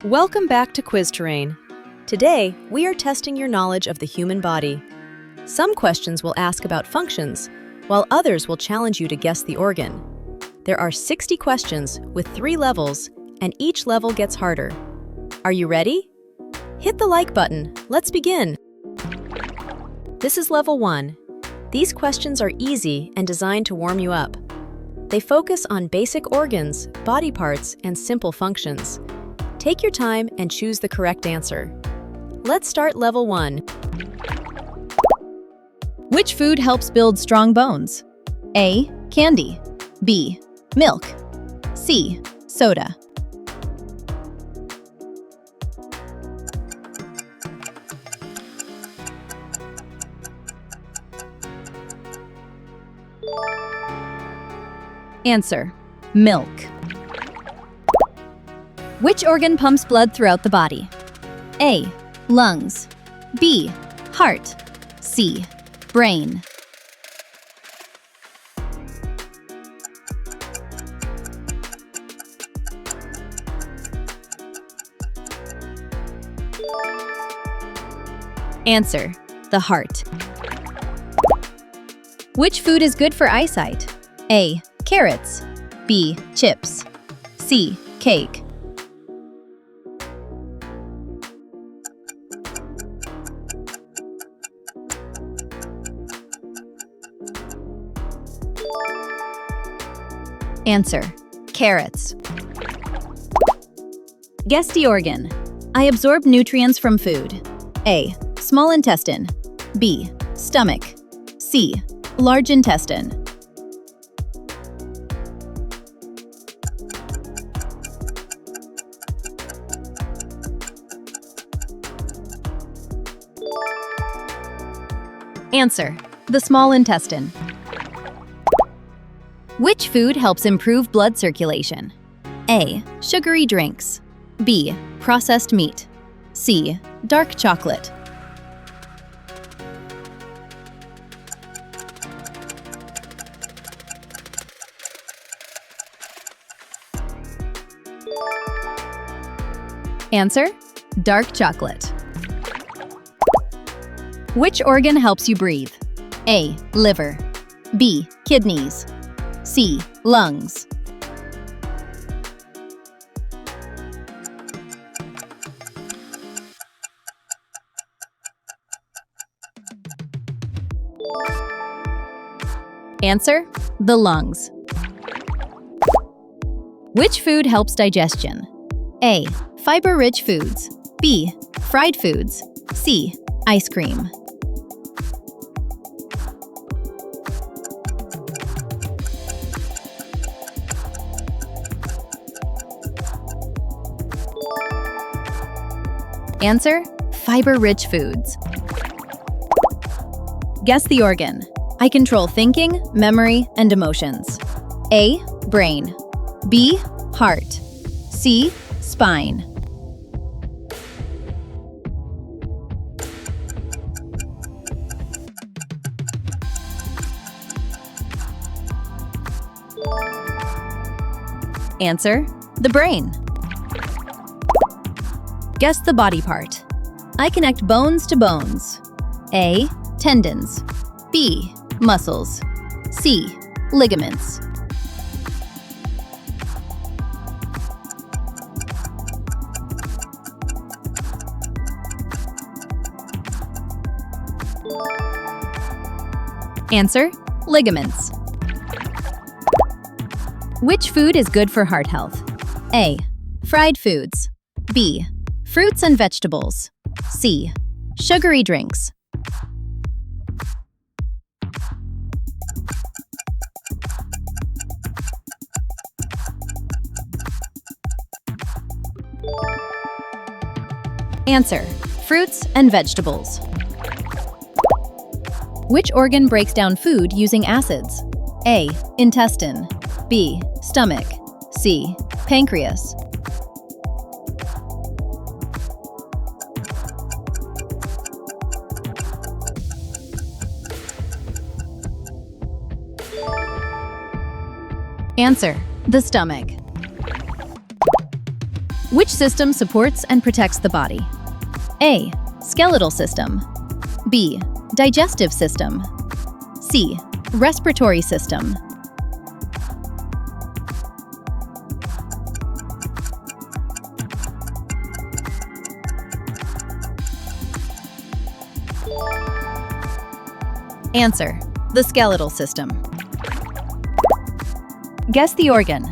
Welcome back to Quiz Terrain. Today, we are testing your knowledge of the human body. Some questions will ask about functions, while others will challenge you to guess the organ. There are 60 questions with 3 levels, and each level gets harder. Are you ready? Hit the like button. Let's begin. This is level 1. These questions are easy and designed to warm you up. They focus on basic organs, body parts, and simple functions. Take your time and choose the correct answer. Let's start level 1. Which food helps build strong bones? A. Candy. B. Milk. C. Soda. Answer: milk. Which organ pumps blood throughout the body? A. Lungs. B. Heart. C. Brain. Answer: the heart. Which food is good for eyesight? A. Carrots. B. Chips. C. Cake. Answer: carrots. Guess the organ. I absorb nutrients from food. A. Small intestine. B. Stomach. C. Large intestine. Answer: the small intestine. Which food helps improve blood circulation? A. Sugary drinks. B. Processed meat. C. Dark chocolate. Answer: dark chocolate. Which organ helps you breathe? A. Liver. B. Kidneys. C. Lungs. Answer: the lungs. Which food helps digestion? A. Fiber-rich foods. B. Fried foods. C. Ice cream. Answer: fiber-rich foods. Guess the organ. I control thinking, memory, and emotions. A. Brain. B. Heart. C. Spine. Answer: the brain. Guess the body part. I connect bones to bones. A. Tendons. B. Muscles. C. Ligaments. Answer: ligaments. Which food is good for heart health? A. Fried foods. B. Fruits and vegetables. C. Sugary drinks. Answer: fruits and vegetables. Which organ breaks down food using acids? A. Intestine. B. Stomach. C. Pancreas. Answer: the stomach. Which system supports and protects the body? A. Skeletal system. B. Digestive system. C. Respiratory system. Answer: the skeletal system. Guess the organ.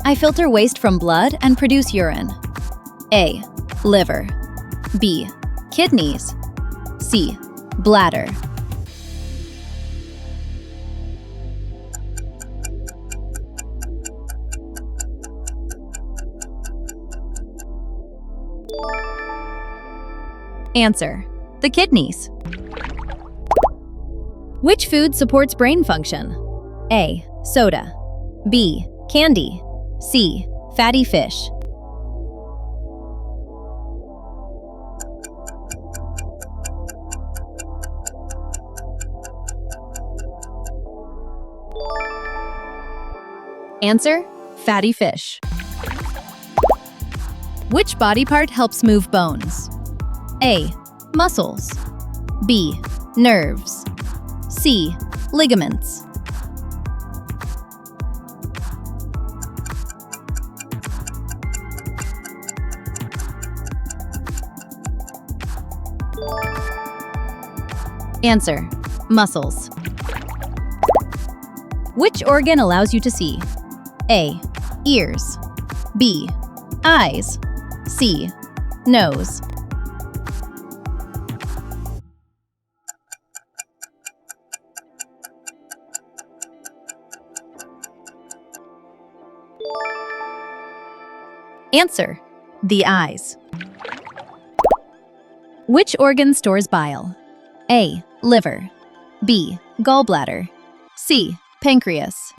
I filter waste from blood and produce urine. A. Liver. B. Kidneys. C. Bladder. Answer: the kidneys. Which food supports brain function? A. Soda. B. Candy. C. Fatty fish. Answer: fatty fish. Which body part helps move bones? A. Muscles. B. Nerves. C. Ligaments. Answer: muscles. Which organ allows you to see? A. Ears. B. Eyes. C. Nose. Answer: the eyes. Which organ stores bile? A. Liver. B. Gallbladder. C. Pancreas.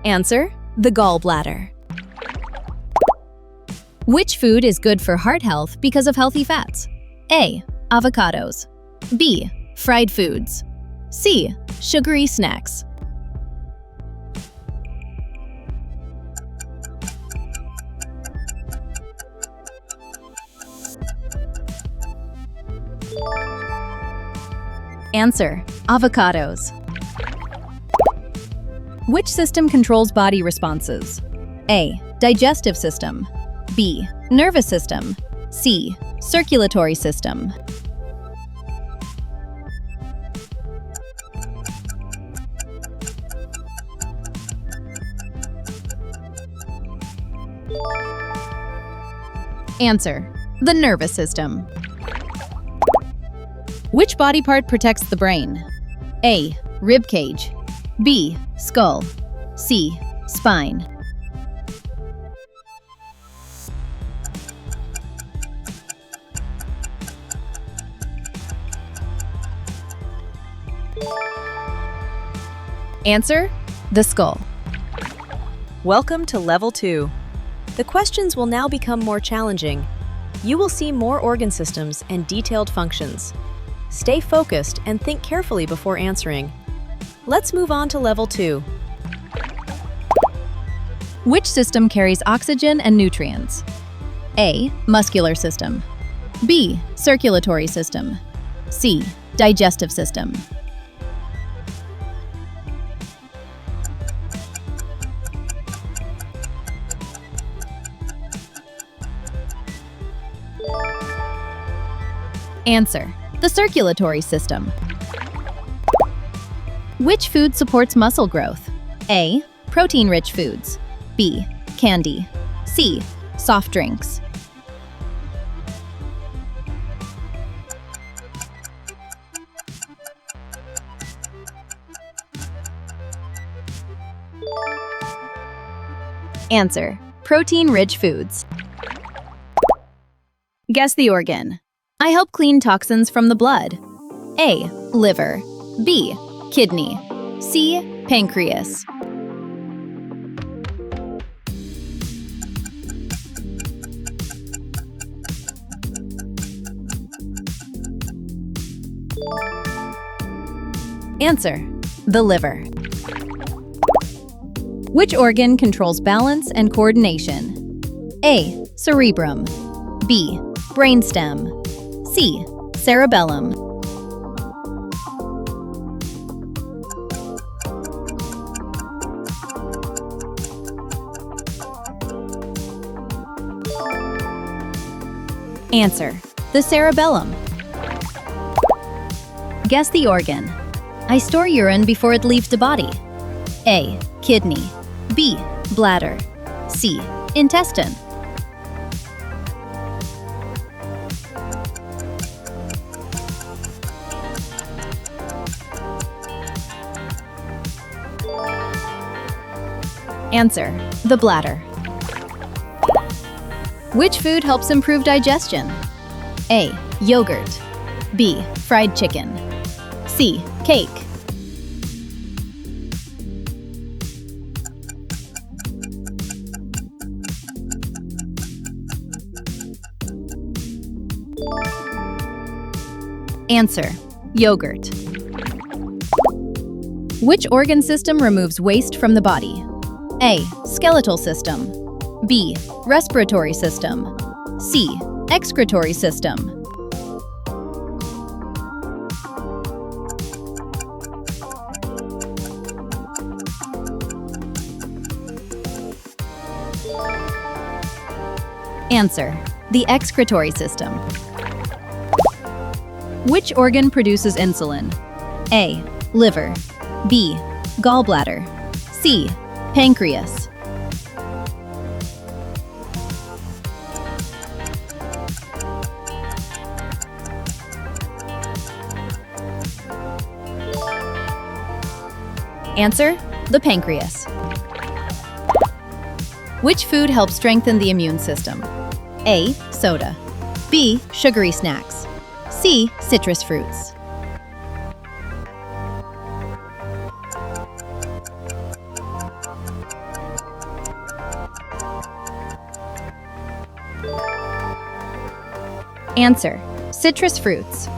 Answer: the gallbladder. Which food is good for heart health because of healthy fats? A. Avocados. B. Fried foods. C. Sugary snacks. Answer: avocados. Which system controls body responses? A. Digestive system. B. Nervous system. C. Circulatory system. Answer: the nervous system. Which body part protects the brain? A. Rib cage. B. Skull. C. Spine. Answer: the skull. Welcome to Level 2. The questions will now become more challenging. You will see more organ systems and detailed functions. Stay focused and think carefully before answering. Let's move on to Level 2. Which system carries oxygen and nutrients? A. Muscular system. B. Circulatory system. C. Digestive system. Answer: the circulatory system. Which food supports muscle growth? A. Protein-rich foods. B. Candy. C. Soft drinks. Answer: protein-rich foods. Guess the organ. I help clean toxins from the blood. A. Liver. B. Kidney. C. Pancreas. Answer: the liver. Which organ controls balance and coordination? A. Cerebrum. B. Brainstem. C. Cerebellum. Answer: the cerebellum. Guess the organ. I store urine before it leaves the body. A. Kidney. B. Bladder. C. Intestine. Answer: the bladder. Which food helps improve digestion? A. Yogurt. B. Fried chicken. C. Cake. Answer: yogurt. Which organ system removes waste from the body? A. Skeletal system. B. Respiratory system. C. Excretory system. Answer: the excretory system. Which organ produces insulin? A. Liver. B. Gallbladder. C. Pancreas. Answer: the pancreas. Which food helps strengthen the immune system? A. Soda. B. Sugary snacks. C. Citrus fruits. Answer: citrus fruits.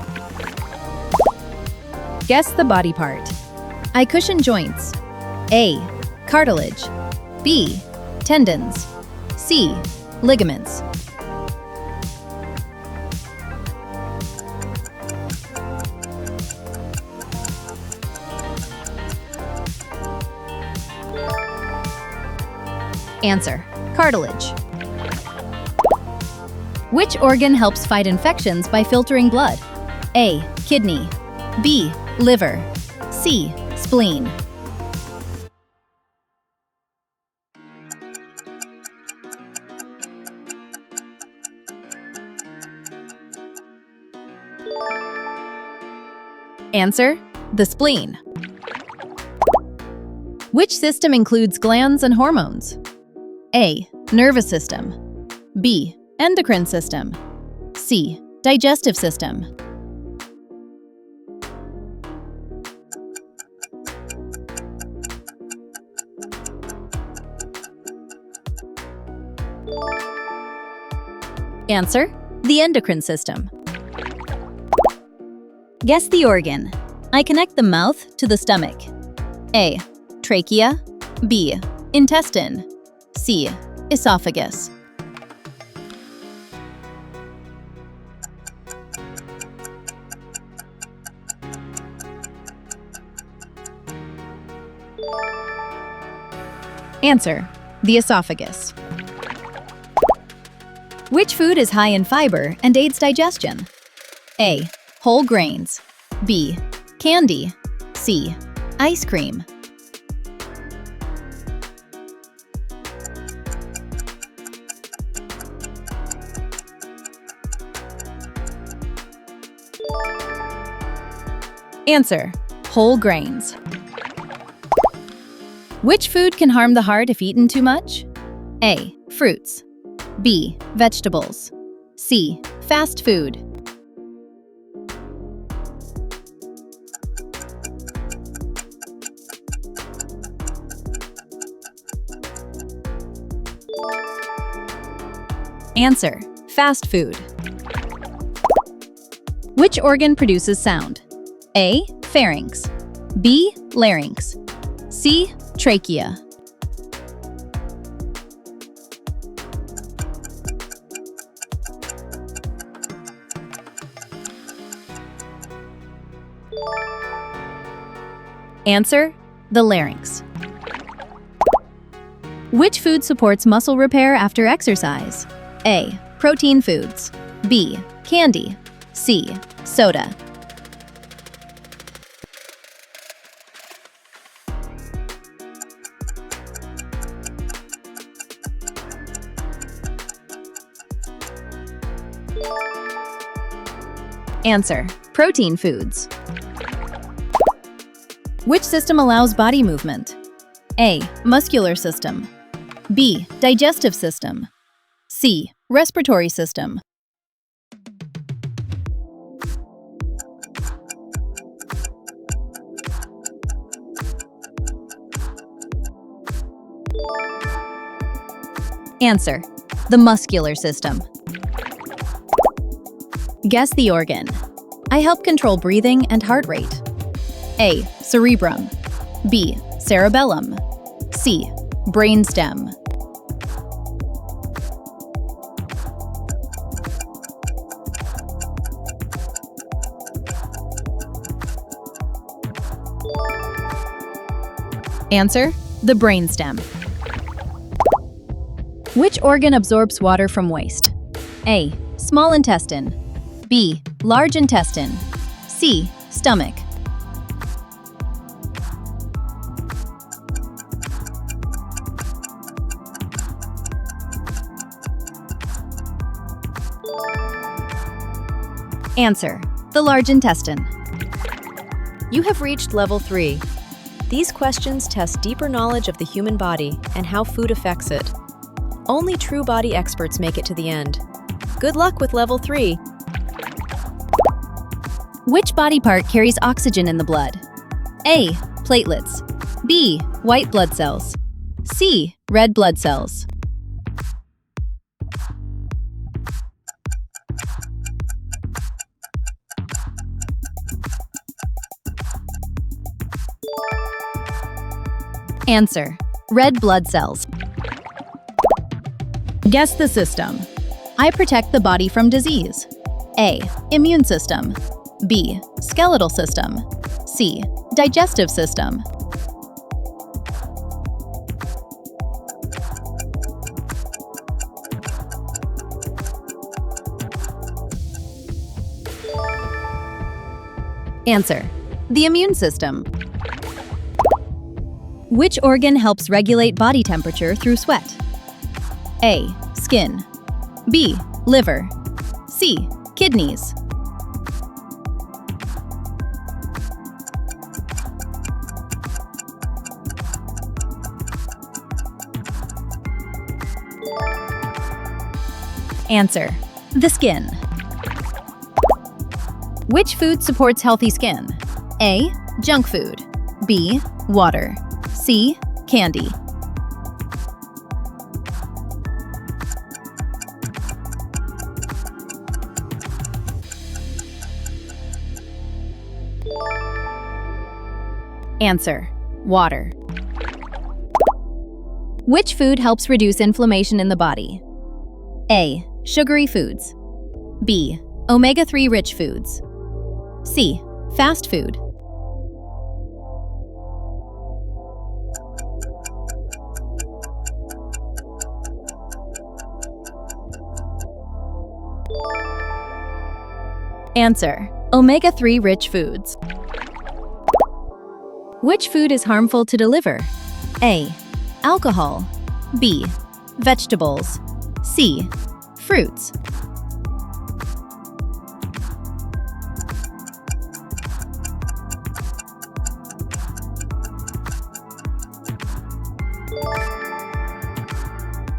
Guess the body part. I cushion joints. A. Cartilage. B. Tendons. C. Ligaments. Answer: cartilage. Which organ helps fight infections by filtering blood? A. Kidney. B. Liver. C. Spleen. Answer: the spleen. Which system includes glands and hormones? A. Nervous system. B. Endocrine system. C. Digestive system. Answer: the endocrine system. Guess the organ. I connect the mouth to the stomach. A. Trachea. B. Intestine. C. Esophagus. Answer: the esophagus. Which food is high in fiber and aids digestion? A. Whole grains. B. Candy. C. Ice cream. Answer: whole grains. Which food can harm the heart if eaten too much? A. Fruits. B. Vegetables. C. Fast food. Answer: fast food. Which organ produces sound? A. Pharynx. B. Larynx. C. Trachea. Answer: the larynx. Which food supports muscle repair after exercise? A. Protein foods. B. Candy. C. Soda. Answer: protein foods. Which system allows body movement? A. Muscular system. B. Digestive system. C. Respiratory system. Answer: the muscular system. Guess the organ. I help control breathing and heart rate. A. Cerebrum. B. Cerebellum. C. Brainstem. Answer: the brainstem. Which organ absorbs water from waste? A. Small intestine. B. Large intestine. C. Stomach. Answer: the large intestine. You have reached level 3. These questions test deeper knowledge of the human body and how food affects it. Only true body experts make it to the end. Good luck with level 3. Which body part carries oxygen in the blood? A. Platelets. B. White blood cells. C. Red blood cells. Answer: red blood cells. Guess the system. I protect the body from disease. A. Immune system. B. Skeletal system. C. Digestive system. Answer: the immune system. Which organ helps regulate body temperature through sweat? A. Skin. B. Liver. C. Kidneys. Answer: the skin. Which food supports healthy skin? A. Junk food. B. Water. C. Candy. Answer: water. Which food helps reduce inflammation in the body? A. Sugary foods. B. Omega-3 rich foods. C. Fast food. Answer: omega-3 rich foods. Which food is harmful to the liver? A. Alcohol. B. Vegetables. C. Fruits.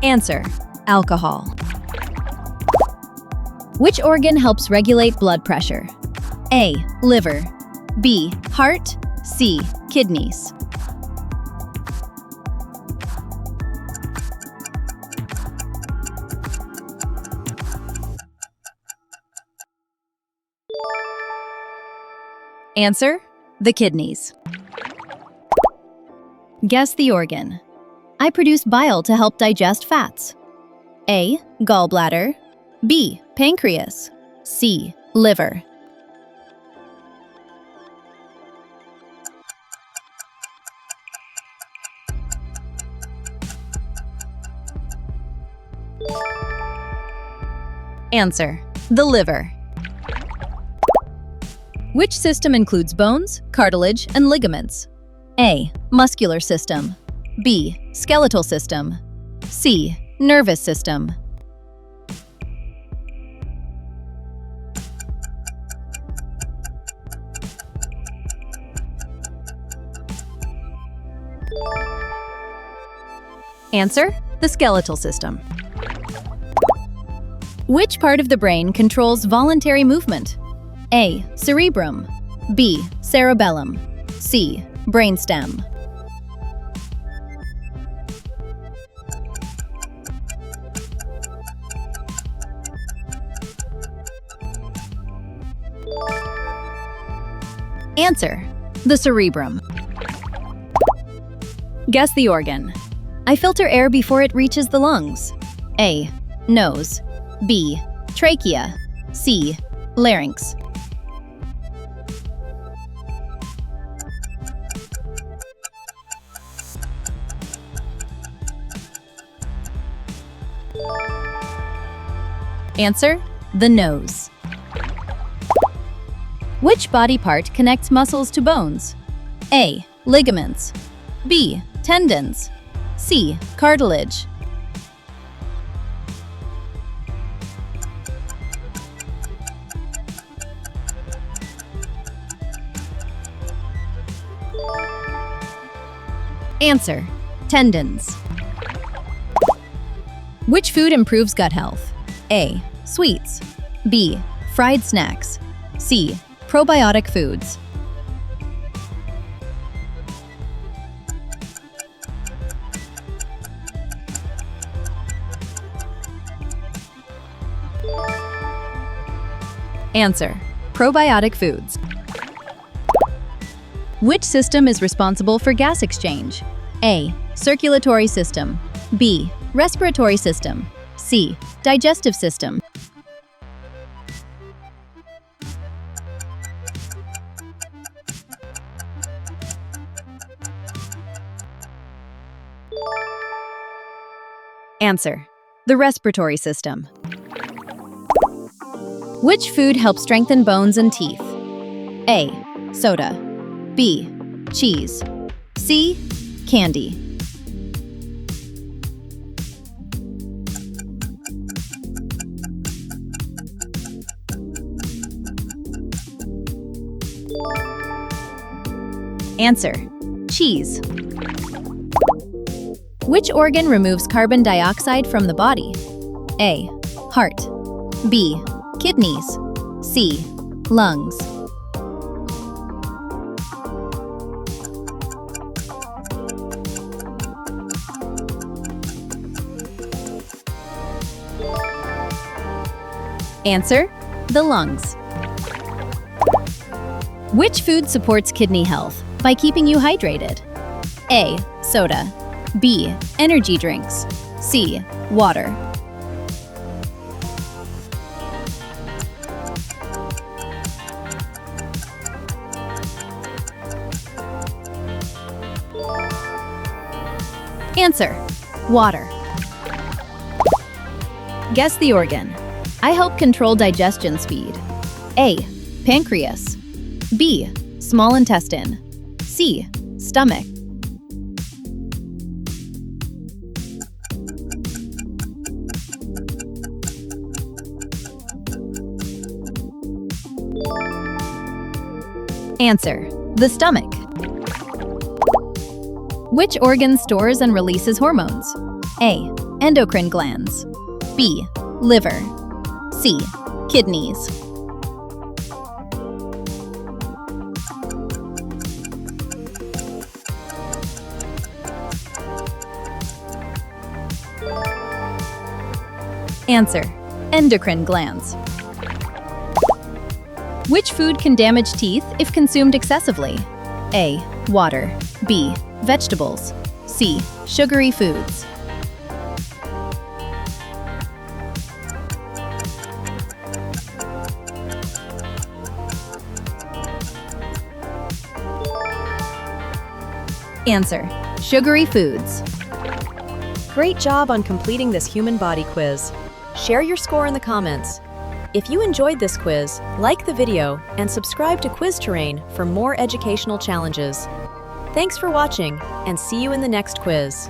Answer: alcohol. Which organ helps regulate blood pressure? A. Liver. B. Heart. C. Kidneys. Answer: the kidneys. Guess the organ. I produce bile to help digest fats. A. Gallbladder. B. Pancreas. C. Liver. Answer: the liver. Which system includes bones, cartilage, and ligaments? A. Muscular system. B. Skeletal system. C. Nervous system. Answer: the skeletal system. Which part of the brain controls voluntary movement? A. Cerebrum. B. Cerebellum. C. Brainstem. Answer: the cerebrum. Guess the organ. I filter air before it reaches the lungs. A. Nose. B. Trachea. C. Larynx. Answer: the nose. Which body part connects muscles to bones? A. Ligaments. B. Tendons. C. Cartilage. Answer: tendons. Which food improves gut health? A. Sweets. B. Fried snacks. C. Probiotic foods. Answer: probiotic foods. Which system is responsible for gas exchange? A. Circulatory system. B. Respiratory system. C. Digestive system. Answer: the respiratory system. Which food helps strengthen bones and teeth? A. Soda. B. Cheese. C. Candy. Answer: cheese. Which organ removes carbon dioxide from the body? A. Heart. B. Kidneys. C. Lungs. Answer: the lungs. Which food supports kidney health by keeping you hydrated? A. Soda. B. Energy drinks. C. Water. Answer: water. Guess the organ. I help control digestion speed. A. Pancreas. B. Small intestine. C. Stomach. Answer: the stomach. Which organ stores and releases hormones? A. Endocrine glands. B. Liver. C. Kidneys. Answer: endocrine glands. Which food can damage teeth if consumed excessively? A. Water. B. Vegetables. C. Sugary foods. Answer. Sugary foods. Great job on completing this human body quiz. Share your score in the comments. If you enjoyed this quiz, like the video and subscribe to Quiz Terrain for more educational challenges. Thanks for watching, and see you in the next quiz.